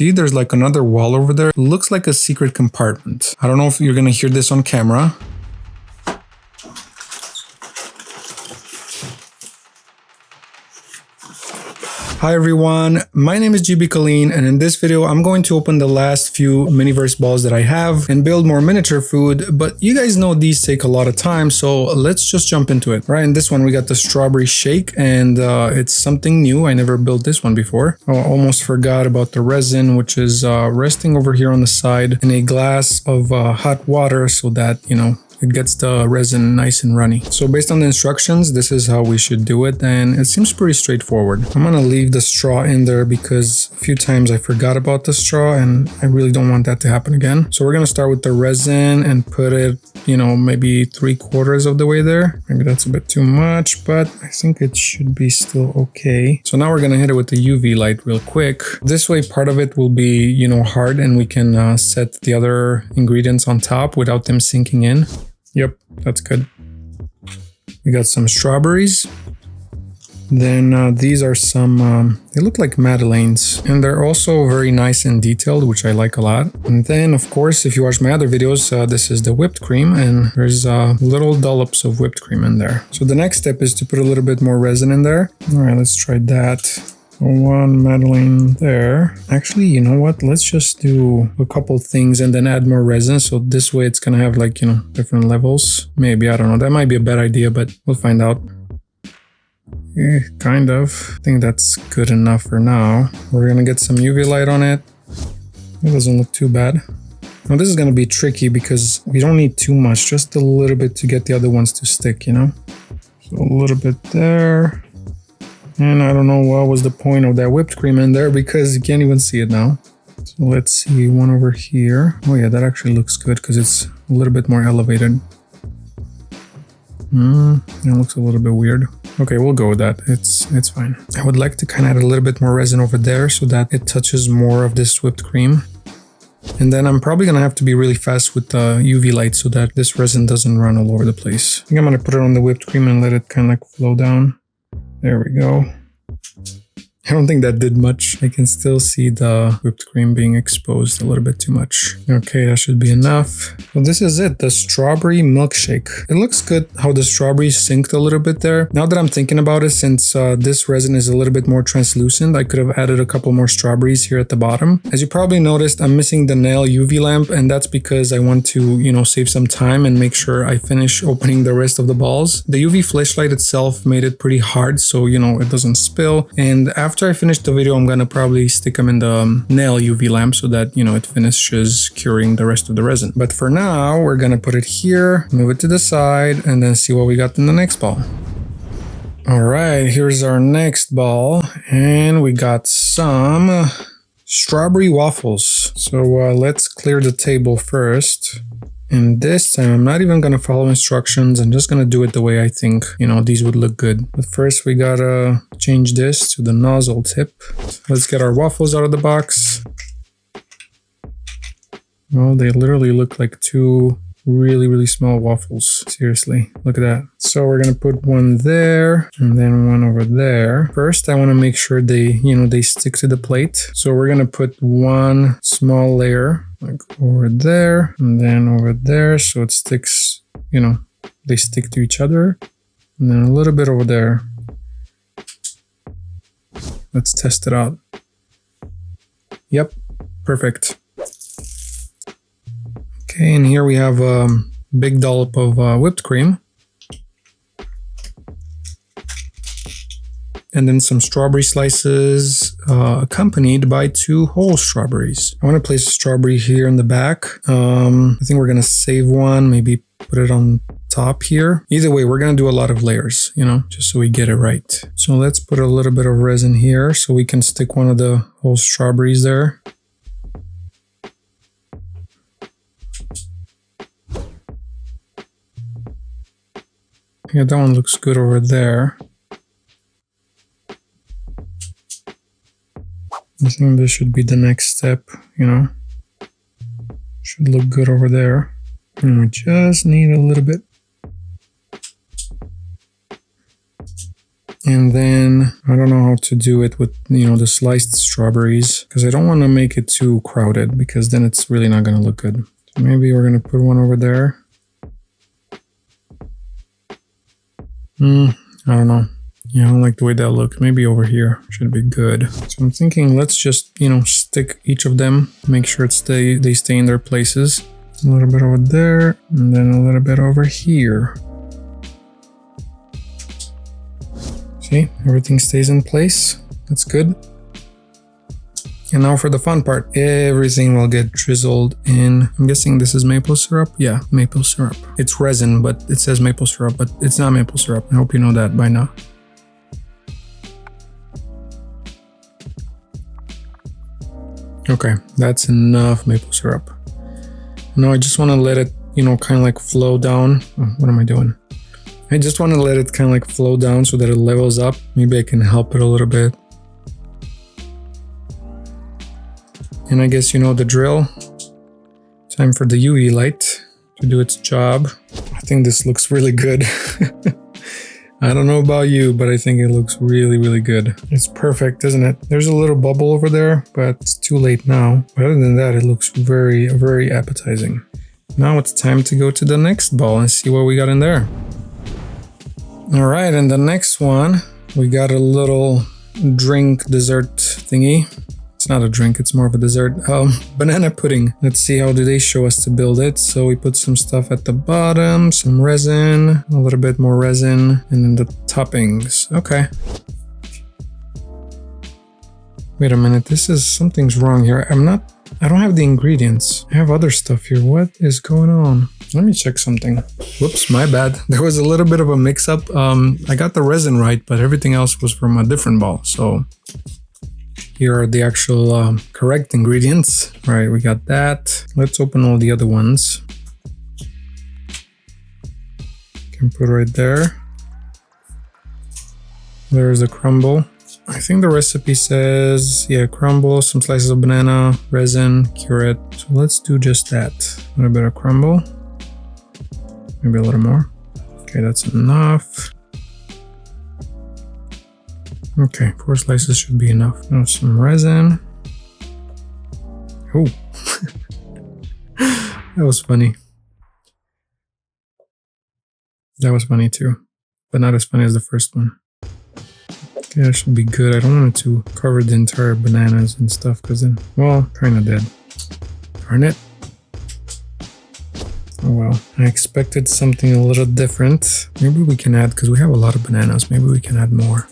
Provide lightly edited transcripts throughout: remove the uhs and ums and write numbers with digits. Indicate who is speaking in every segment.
Speaker 1: See, there's like another wall over there. It looks like a secret compartment. I don't know if you're gonna hear this on camera. Hi everyone, my name is GBKuhleen, and in this video I'm going to open the last few Miniverse balls that I have and build more miniature food, but you guys know these take a lot of time, so let's just jump into it. Right, in this one we got the strawberry shake, and it's something new. I never built this one before. I almost forgot about the resin, which is resting over here on the side in a glass of hot water so that, you know, it gets the resin nice and runny. So based on the instructions, this is how we should do it, and it seems pretty straightforward. I'm gonna leave the straw in there because a few times I forgot about the straw and I really don't want that to happen again. So we're gonna start with the resin and put it, you know, maybe 3/4 of the way there. Maybe that's a bit too much, but I think it should be still okay. So now we're gonna hit it with the UV light real quick. This way part of it will be, you know, hard, and we can set the other ingredients on top without them sinking in. Yep, that's good. We got some strawberries. Then these are some, they look like Madeleines, and they're also very nice and detailed, which I like a lot. And then, of course, if you watch my other videos, this is the whipped cream, and there's little dollops of whipped cream in there. So the next step is to put a little bit more resin in there. All right, let's try that. One Madeleine there. Actually, you know what? Let's just do a couple things and then add more resin. So this way it's gonna have, like, you know, different levels. Maybe, I don't know. That might be a bad idea, but we'll find out. Yeah, kind of. I think that's good enough for now. We're gonna get some UV light on it. It doesn't look too bad. Now this is gonna be tricky because we don't need too much, just a little bit to get the other ones to stick, you know? So a little bit there. And I don't know what was the point of that whipped cream in there because you can't even see it now. So let's see, one over here. Oh yeah, that actually looks good because it's a little bit more elevated. It looks a little bit weird. Okay, we'll go with that. It's fine. I would like to kind of add a little bit more resin over there so that it touches more of this whipped cream. And then I'm probably gonna have to be really fast with the UV light so that this resin doesn't run all over the place. I think I'm gonna put it on the whipped cream and let it kind of like flow down. There we go. I don't think that did much. I can still see the whipped cream being exposed a little bit too much. Okay, that should be enough. Well, this is it, the strawberry milkshake. It looks good how the strawberries synced a little bit there. Now that I'm thinking about it, since this resin is a little bit more translucent, I could have added a couple more strawberries here at the bottom. As you probably noticed, I'm missing the nail UV lamp, and that's because I want to, you know, save some time and make sure I finish opening the rest of the balls. The UV flashlight itself made it pretty hard, so, you know, it doesn't spill. And after I finish the video, I'm gonna probably stick them in the nail UV lamp so that, you know, it finishes curing the rest of the resin. But for now, we're gonna put it here, move it to the side, and then see what we got in the next ball. All right, here's our next ball, and we got some strawberry waffles. So let's clear the table first. And this time, I'm not even going to follow instructions. I'm just going to do it the way I think, you know, these would look good. But first, we got to change this to the nozzle tip. Let's get our waffles out of the box. Well, they literally look like two really small waffles. Seriously, look at that. So we're going to put one there and then one over there. First, I want to make sure they, you know, they stick to the plate. So we're going to put one small layer like over there and then over there, so it sticks, you know, they stick to each other, and then a little bit over there. Let's test it out. Yep, perfect. Okay, and here we have a big dollop of whipped cream. And then some strawberry slices accompanied by 2 whole strawberries. I want to place a strawberry here in the back. I think we're going to save one, maybe put it on top here. Either way, we're going to do a lot of layers, you know, just so we get it right. So let's put a little bit of resin here so we can stick one of the whole strawberries there. Yeah, that one looks good over there. I think this should be the next step, you know. Should look good over there. And we just need a little bit. And then I don't know how to do it with, you know, the sliced strawberries, because I don't want to make it too crowded, because then it's really not going to look good. So maybe we're going to put one over there. I don't know. Yeah, I don't like the way that looks. Maybe over here should be good. So I'm thinking let's just, you know, stick each of them, make sure they stay in their places. A little bit over there, and then a little bit over here. See, everything stays in place. That's good. And now for the fun part, everything will get drizzled in. I'm guessing this is maple syrup. Yeah, maple syrup. It's resin, but it says maple syrup, but it's not maple syrup. I hope you know that by now. Okay, that's enough maple syrup. Now I just want to let it, you know, kind of like flow down. Oh, what am I doing? I just want to let it kind of like flow down so that it levels up. Maybe I can help it a little bit. And I guess you know the drill. Time for the UV light to do its job. I think this looks really good. I don't know about you, but I think it looks really, really good. It's perfect, isn't it? There's a little bubble over there, but it's too late now. But other than that, it looks very, very appetizing. Now it's time to go to the next ball and see what we got in there. All right, and the next one, we got a little drink dessert thingy. It's not a drink, it's more of a dessert. Banana pudding. Let's see how do they show us to build it. So we put some stuff at the bottom, some resin, a little bit more resin, and then the toppings. Okay. Wait a minute, something's wrong here. I don't have the ingredients. I have other stuff here. What is going on? Let me check something. Whoops, my bad. There was a little bit of a mix-up. I got the resin right, but everything else was from a different ball. So here are the actual correct ingredients. All right, we got that. Let's open all the other ones. Can put right there. There's the crumble. I think the recipe says, yeah, crumble, some slices of banana, resin, cure it. So let's do just that. A little bit of crumble. Maybe a little more. Okay, that's enough. Okay, 4 slices should be enough. Now some resin. Oh, that was funny. That was funny too, but not as funny as the first one. Okay, that should be good. I don't want it to cover the entire bananas and stuff because then, well, kind of dead. Darn it. Oh well, I expected something a little different. Maybe we can add, because we have a lot of bananas, maybe we can add more.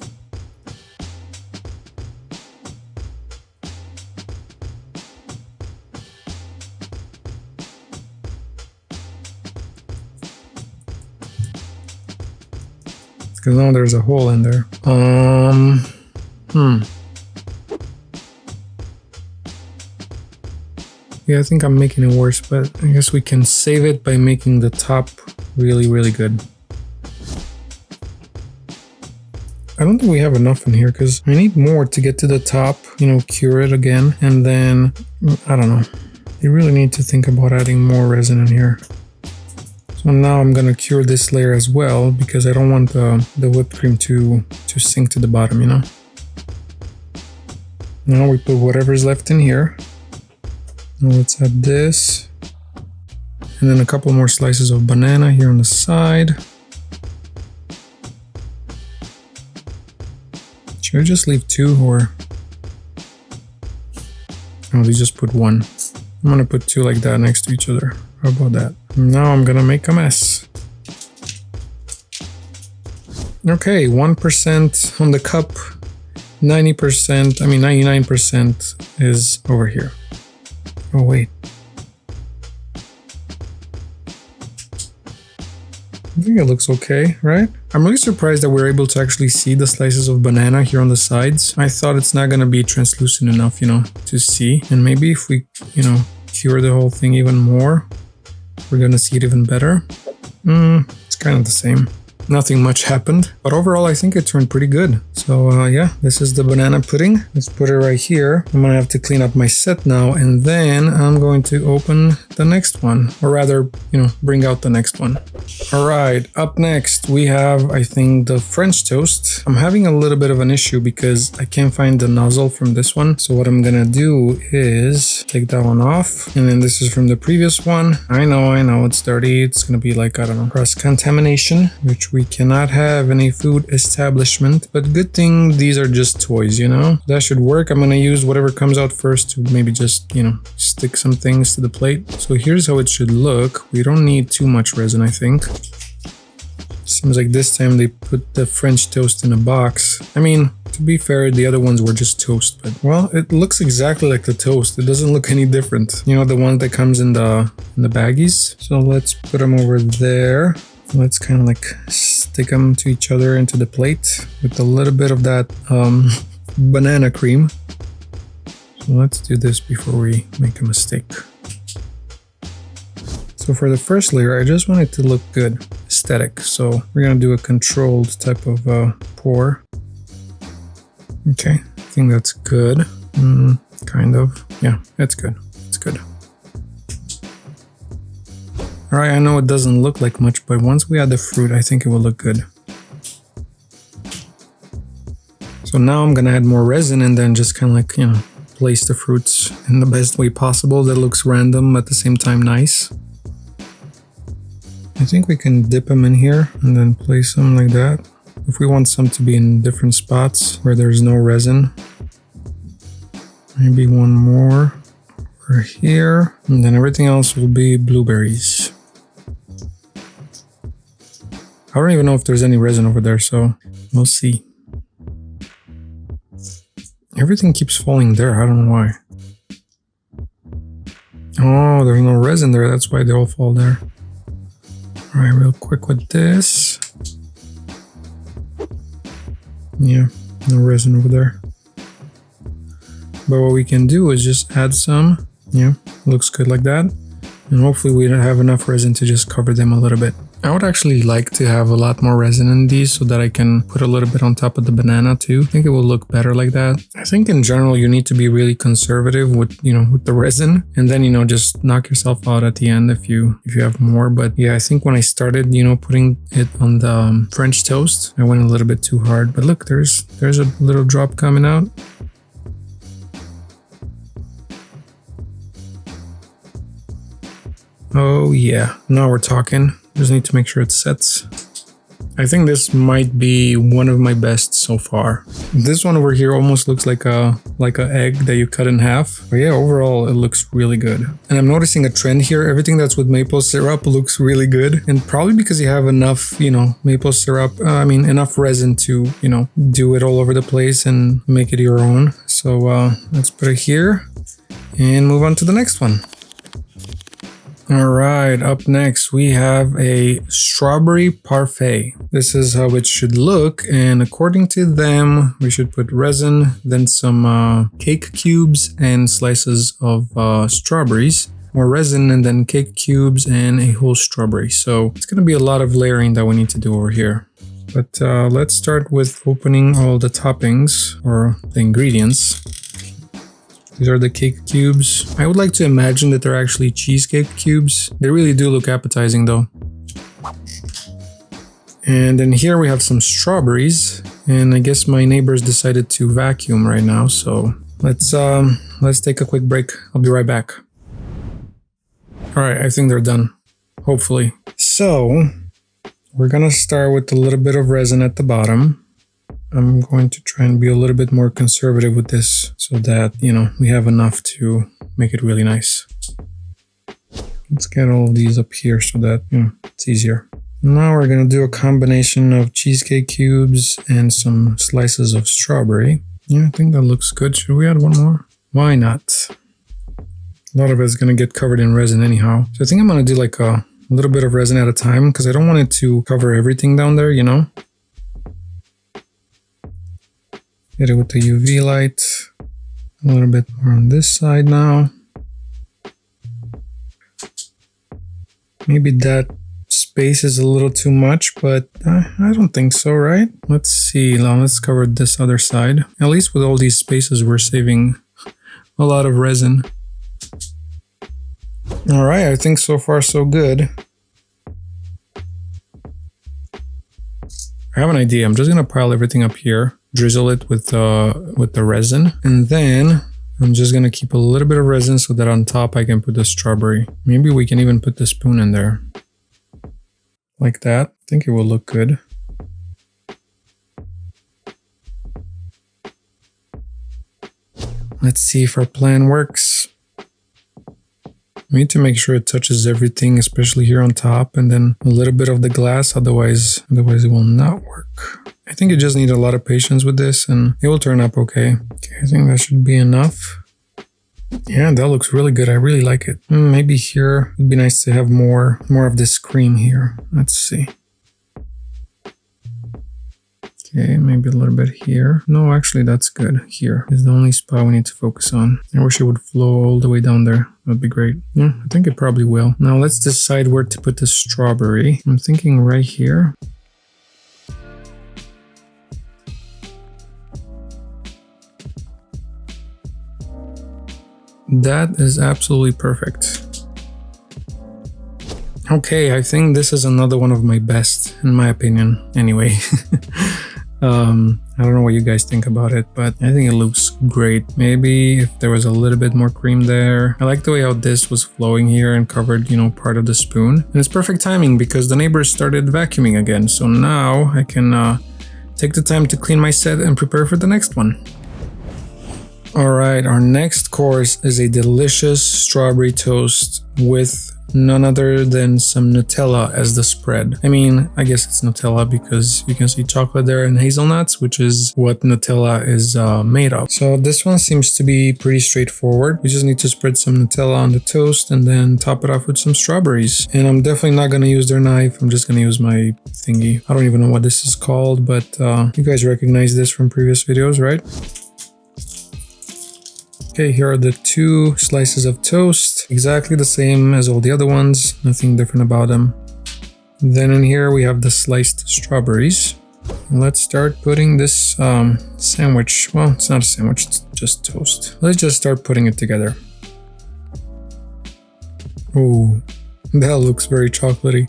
Speaker 1: Because now there's a hole in there. Yeah, I think I'm making it worse, but I guess we can save it by making the top really, really good. I don't think we have enough in here because I need more to get to the top, you know, cure it again. And then, I don't know. You really need to think about adding more resin in here. So now I'm gonna cure this layer as well because I don't want the whipped cream to sink to the bottom, you know? Now we put whatever's left in here. Now let's add this. And then a couple more slices of banana here on the side. Should I just leave 2 or? Oh, they just put 1. I'm gonna put 2 like that next to each other. How about that? Now I'm gonna make a mess. Okay, 1% on the cup. 90%, I mean 99% is over here. Oh wait. I think it looks okay, right? I'm really surprised that we're able to actually see the slices of banana here on the sides. I thought it's not gonna be translucent enough, you know, to see. And maybe if we, you know, cure the whole thing even more, we're gonna see it even better. It's kind of the same. nothing much happened. But overall, I think it turned pretty good. So yeah, this is the banana pudding. Let's put it right here. I'm gonna have to clean up my set now, and then I'm going to open the next one, or rather, you know, bring out the next one. All right, up next we have, I think, the French toast. I'm having a little bit of an issue because I can't find the nozzle from this one. So what I'm gonna do is take that one off, and then this is from the previous one. I know it's dirty. It's gonna be like, I don't know, cross-contamination, which we cannot have in a food establishment. But good thing these are just toys, you know? That should work. I'm gonna use whatever comes out first to maybe just, you know, stick some things to the plate. So here's how it should look. We don't need too much resin, I think. Seems like this time they put the French toast in a box. I mean, to be fair, the other ones were just toast, but well, it looks exactly like the toast. It doesn't look any different. You know, the one that comes in the baggies. So let's put them over there. Let's kind of like stick them to each other into the plate with a little bit of that banana cream. So let's do this before we make a mistake. So for the first layer, I just want it to look good, aesthetic. So we're gonna do a controlled type of pour. Okay, I think that's good. Kind of. Yeah, that's good. It's good. All right, I know it doesn't look like much, but once we add the fruit, I think it will look good. So now I'm gonna add more resin and then just kind of like, you know, place the fruits in the best way possible that looks random at the same time nice. I think we can dip them in here and then place them like that. If we want some to be in different spots where there's no resin, maybe one more over here, and then everything else will be blueberries. I don't even know if there's any resin over there, so we'll see. Everything keeps falling there, I don't know why. Oh, there's no resin there, that's why they all fall there. All right, real quick with this. Yeah, no resin over there. But what we can do is just add some. Yeah, looks good like that. And hopefully we have enough resin to just cover them a little bit. I would actually like to have a lot more resin in these so that I can put a little bit on top of the banana too. I think it will look better like that. I think in general you need to be really conservative with, you know, with the resin, and then, you know, just knock yourself out at the end if you have more. But yeah, I think when I started, you know, putting it on the French toast, I went a little bit too hard. But look, there's a little drop coming out. Oh yeah, now we're talking. Just need to make sure it sets. I think this might be one of my best so far. This one over here almost looks like a egg that you cut in half. But yeah, overall it looks really good. And I'm noticing a trend here. Everything that's with maple syrup looks really good. And probably because you have enough, you know, maple syrup, enough resin to, you know, do it all over the place and make it your own. So let's put it here and move on to the next one. All right, up next we have a strawberry parfait. This is how it should look, and according to them, we should put resin, then some cake cubes and slices of strawberries. More resin and then cake cubes and a whole strawberry. So it's gonna be a lot of layering that we need to do over here. But let's start with opening all the toppings or the ingredients. These are the cake cubes. I would like to imagine that they're actually cheesecake cubes. They really do look appetizing though. And then here we have some strawberries. And I guess my neighbors decided to vacuum right now. So let's take a quick break. I'll be right back. All right, I think they're done. Hopefully. So we're gonna start with a little bit of resin at the bottom. I'm going to try and be a little bit more conservative with this so that, you know, we have enough to make it really nice. Let's get all of these up here so that, you know, it's easier. Now we're going to do a combination of cheesecake cubes and some slices of strawberry. Yeah, I think that looks good. Should we add one more? Why not? A lot of it's going to get covered in resin anyhow. So I think I'm going to do like a little bit of resin at a time because I don't want it to cover everything down there, you know? Get it with the UV light. A little bit more on this side now. Maybe that space is a little too much, but I don't think so, right? Let's see. Now let's cover this other side. At least with all these spaces, we're saving a lot of resin. All right, I think so far so good. I have an idea. I'm just gonna pile everything up here, drizzle it with the resin, and then I'm just gonna keep a little bit of resin so that on top I can put the strawberry. Maybe we can even put the spoon in there. Like that. I think it will look good. Let's see if our plan works. We need to make sure it touches everything, especially here on top, and then a little bit of the glass, otherwise it will not work. I think you just need a lot of patience with this and it will turn up okay. Okay, I think that should be enough. Yeah, that looks really good. I really like it. Maybe here it'd be nice to have more of this cream here. Let's see. Okay, maybe a little bit here. No, actually that's good. Here is the only spot we need to focus on. I wish it would flow all the way down there. That'd be great. Yeah, I think it probably will. Now let's decide where to put the strawberry. I'm thinking right here. That is absolutely perfect. Okay, I think this is another one of my best, in my opinion, anyway. I don't know what you guys think about it, but I think it looks great. Maybe if there was a little bit more cream there. I like the way how this was flowing here and covered, part of the spoon. And it's perfect timing because the neighbors started vacuuming again. So now I can take the time to clean my set and prepare for the next one. All right, our next course is a delicious strawberry toast with none other than some Nutella as the spread. I mean, I guess it's Nutella because you can see chocolate there and hazelnuts, which is what Nutella is made of. So this one seems to be pretty straightforward. We just need to spread some Nutella on the toast and then top it off with some strawberries. And I'm definitely not going to use their knife. I'm just going to use my thingy. I don't even know what this is called, but you guys recognize this from previous videos, right? Okay, here are the 2 slices of toast, exactly the same as all the other ones, nothing different about them. Then in here we have the sliced strawberries. Let's start putting this sandwich, well, it's not a sandwich, it's just toast. Let's just start putting it together. Oh, that looks very chocolatey.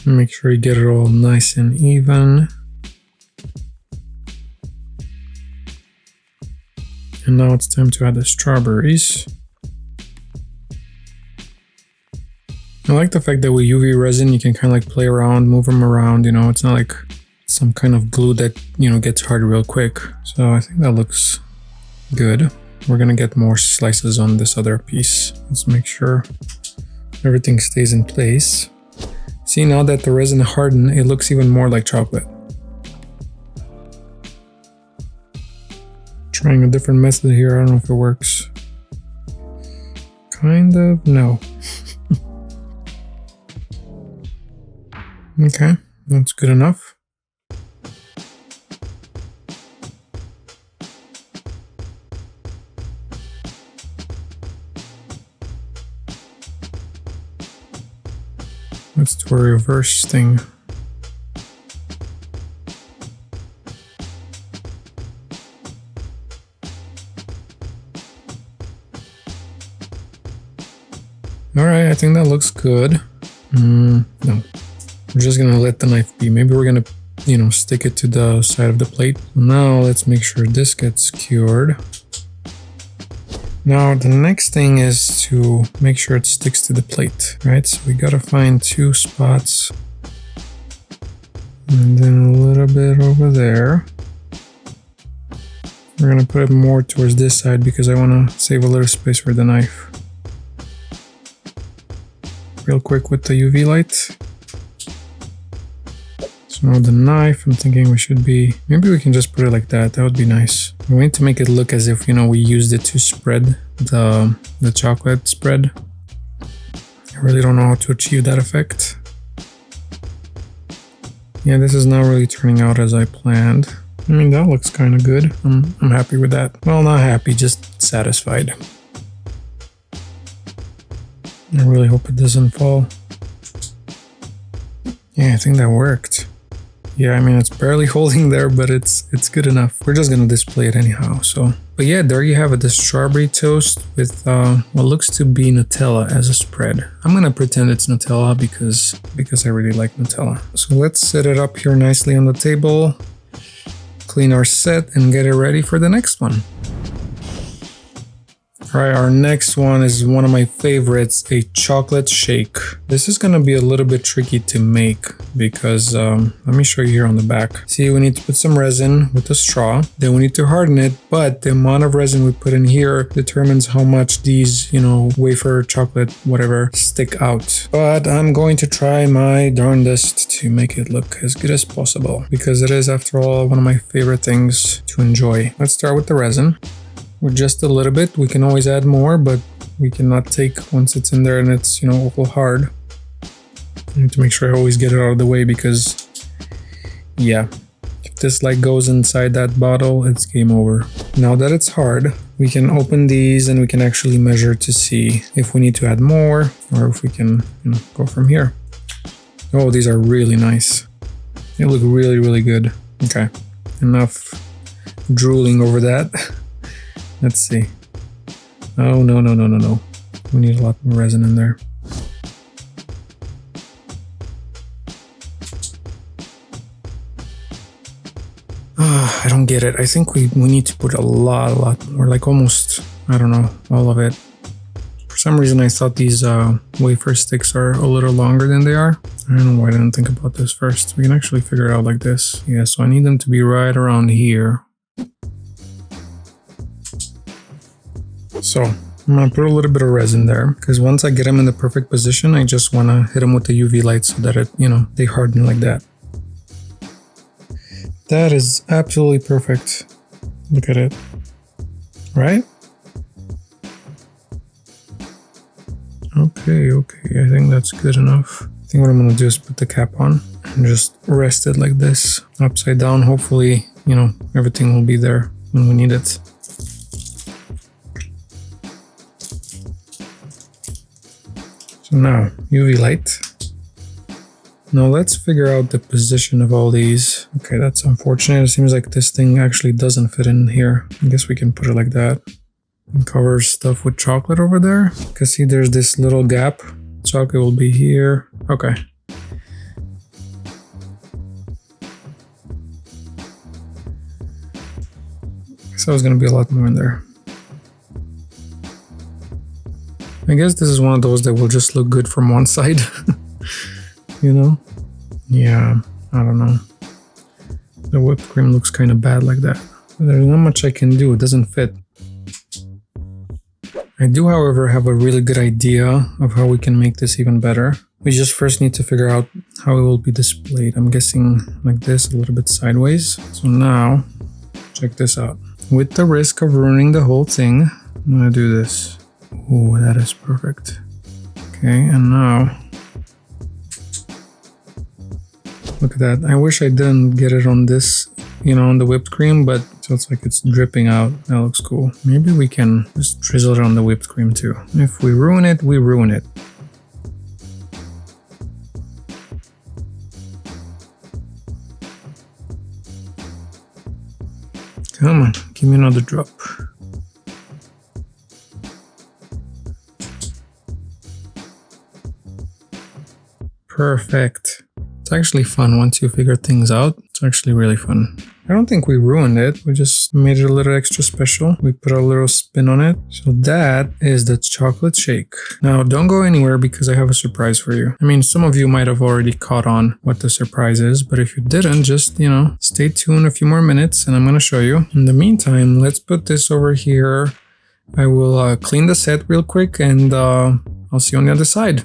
Speaker 1: Make sure you get it all nice and even. And now it's time to add the strawberries. I like the fact that with UV resin, you can kind of like play around, move them around, it's not like some kind of glue that, gets hard real quick. So I think that looks good. We're gonna get more slices on this other piece. Let's make sure everything stays in place. See, now that the resin hardened, it looks even more like chocolate. Trying a different method here. I don't know if it works. Kind of, no. Okay, that's good enough. Let's do a reverse thing. All right, I think that looks good. No, we're just gonna let the knife be. Maybe we're gonna, stick it to the side of the plate. Now let's make sure this gets cured. Now the next thing is to make sure it sticks to the plate, right? So we gotta find 2 spots. And then a little bit over there. We're gonna put it more towards this side because I wanna save a little space for the knife. Real quick with the UV light. So now the knife, I'm thinking maybe we can just put it like that. That would be nice. We need to make it look as if, we used it to spread the chocolate spread. I really don't know how to achieve that effect. Yeah, this is not really turning out as I planned. I mean, that looks kind of good. I'm happy with that. Well, not happy, just satisfied. I really hope it doesn't fall. Yeah, I think that worked. Yeah, I mean, it's barely holding there, but it's good enough. We're just gonna display it anyhow, so. But yeah, there you have it, the strawberry toast with what looks to be Nutella as a spread. I'm gonna pretend it's Nutella because I really like Nutella. So let's set it up here nicely on the table, clean our set, and get it ready for the next one. All right, our next one is one of my favorites, a chocolate shake. This is gonna be a little bit tricky to make because, let me show you here on the back. See, we need to put some resin with a straw, then we need to harden it, but the amount of resin we put in here determines how much these, you know, wafer, chocolate, whatever, stick out. But I'm going to try my darndest to make it look as good as possible because it is, after all, one of my favorite things to enjoy. Let's start with the resin. With just a little bit. We can always add more, but we cannot take once it's in there and it's, you know, awful hard. I need to make sure I always get it out of the way because, yeah, if this like goes inside that bottle, it's game over. Now that it's hard, we can open these and we can actually measure to see if we need to add more or if we can, you know, go from here. Oh, these are really nice. They look really, really good. Okay, enough drooling over that. Let's see. Oh, no. We need a lot more resin in there. I don't get it. I think we need to put a lot more, like almost, I don't know, all of it. For some reason, I thought these wafer sticks are a little longer than they are. I don't know why I didn't think about this first. We can actually figure it out like this. Yeah, so I need them to be right around here. So I'm gonna put a little bit of resin there because once I get them in the perfect position, I just wanna hit them with the UV light so that it, you know, they harden like that. That is absolutely perfect. Look at it, right? Okay, I think that's good enough. I think what I'm gonna do is put the cap on and just rest it like this, upside down. Hopefully, you know, everything will be there when we need it. Now, UV light. Now let's figure out the position of all these. Okay, that's unfortunate. It seems like this thing actually doesn't fit in here. I guess we can put it like that. And cover stuff with chocolate over there. Because see, there's this little gap. Chocolate will be here. Okay. So there's gonna be a lot more in there. I guess this is one of those that will just look good from one side, you know? Yeah, I don't know. The whipped cream looks kind of bad like that. There's not much I can do, it doesn't fit. I do, however, have a really good idea of how we can make this even better. We just first need to figure out how it will be displayed. I'm guessing like this, a little bit sideways. So now, check this out. With the risk of ruining the whole thing, I'm gonna do this. Oh, that is perfect. Okay, and now look at that. I wish I didn't get it on this, you know, on the whipped cream, but so it's like it's dripping out. That looks cool. Maybe we can just drizzle it on the whipped cream too. If we ruin it, we ruin it. Come on, give me another drop. Perfect. It's actually fun once you figure things out. It's actually really fun. I don't think we ruined it. We just made it a little extra special. We put a little spin on it. So that is the chocolate shake. Now don't go anywhere because I have a surprise for you. I mean, some of you might have already caught on what the surprise is, but if you didn't, just, you know, stay tuned a few more minutes and I'm going to show you. In the meantime, let's put this over here. I will clean the set real quick and I'll see you on the other side.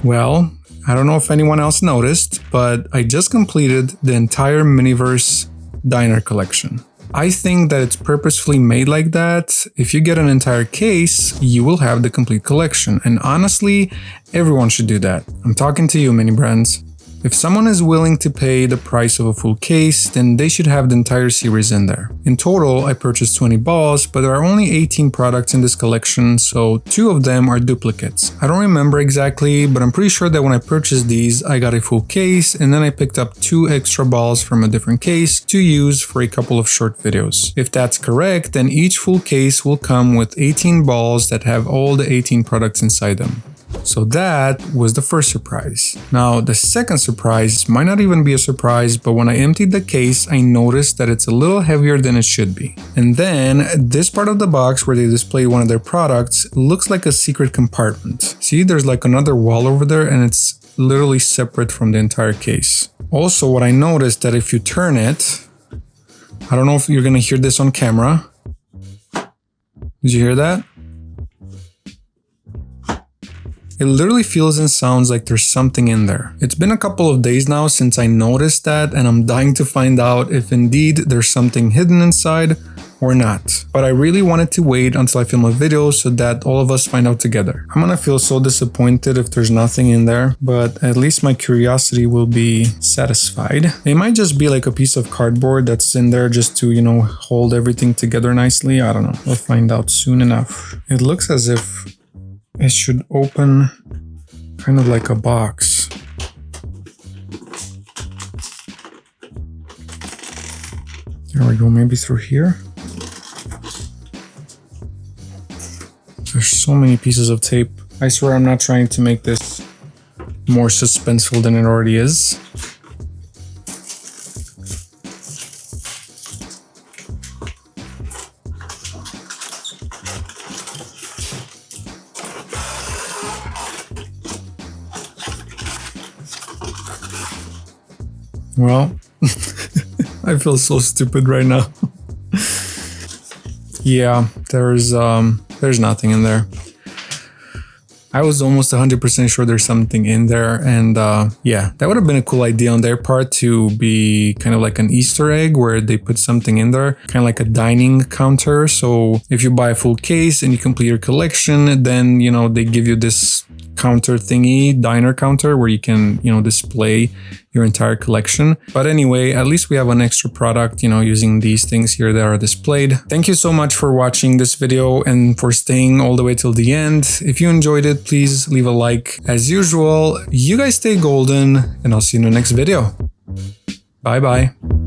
Speaker 1: Well, I don't know if anyone else noticed, but I just completed the entire Miniverse Diner collection. I think that it's purposefully made like that. If you get an entire case, you will have the complete collection. And honestly, everyone should do that. I'm talking to you, mini brands. If someone is willing to pay the price of a full case, then they should have the entire series in there. In total, I purchased 20 balls, but there are only 18 products in this collection, so 2 of them are duplicates. I don't remember exactly, but I'm pretty sure that when I purchased these, I got a full case, and then I picked up 2 extra balls from a different case to use for a couple of short videos. If that's correct, then each full case will come with 18 balls that have all the 18 products inside them. So that was the first surprise. Now the second surprise might not even be a surprise, but when I emptied the case, I noticed that it's a little heavier than it should be. And then this part of the box where they display one of their products looks like a secret compartment. See, there's like another wall over there and it's literally separate from the entire case. Also, what I noticed that if you turn it, I don't know if you're gonna hear this on camera. Did you hear that? It literally feels and sounds like there's something in there. It's been a couple of days now since I noticed that, and I'm dying to find out if indeed there's something hidden inside or not. But I really wanted to wait until I film a video so that all of us find out together. I'm gonna feel so disappointed if there's nothing in there, but at least my curiosity will be satisfied. It might just be like a piece of cardboard that's in there just to, you know, hold everything together nicely. I don't know. We'll find out soon enough. It looks as if it should open kind of like a box. There we go, maybe through here. There's so many pieces of tape. I swear I'm not trying to make this more suspenseful than it already is. Well, I feel so stupid right now. Yeah, there's nothing in there. I was almost 100% sure there's something in there, and yeah, that would have been a cool idea on their part to be kind of like an Easter egg where they put something in there, kind of like a dining counter. So if you buy a full case and you complete your collection, then, you know, they give you this counter thingy, diner counter, where you can, you know, display your entire collection. But anyway, at least we have an extra product, you know, using these things here that are displayed. Thank you so much for watching this video and for staying all the way till the end. If you enjoyed it, please leave a like. As usual, you guys stay golden, and I'll see you in the next video. Bye bye.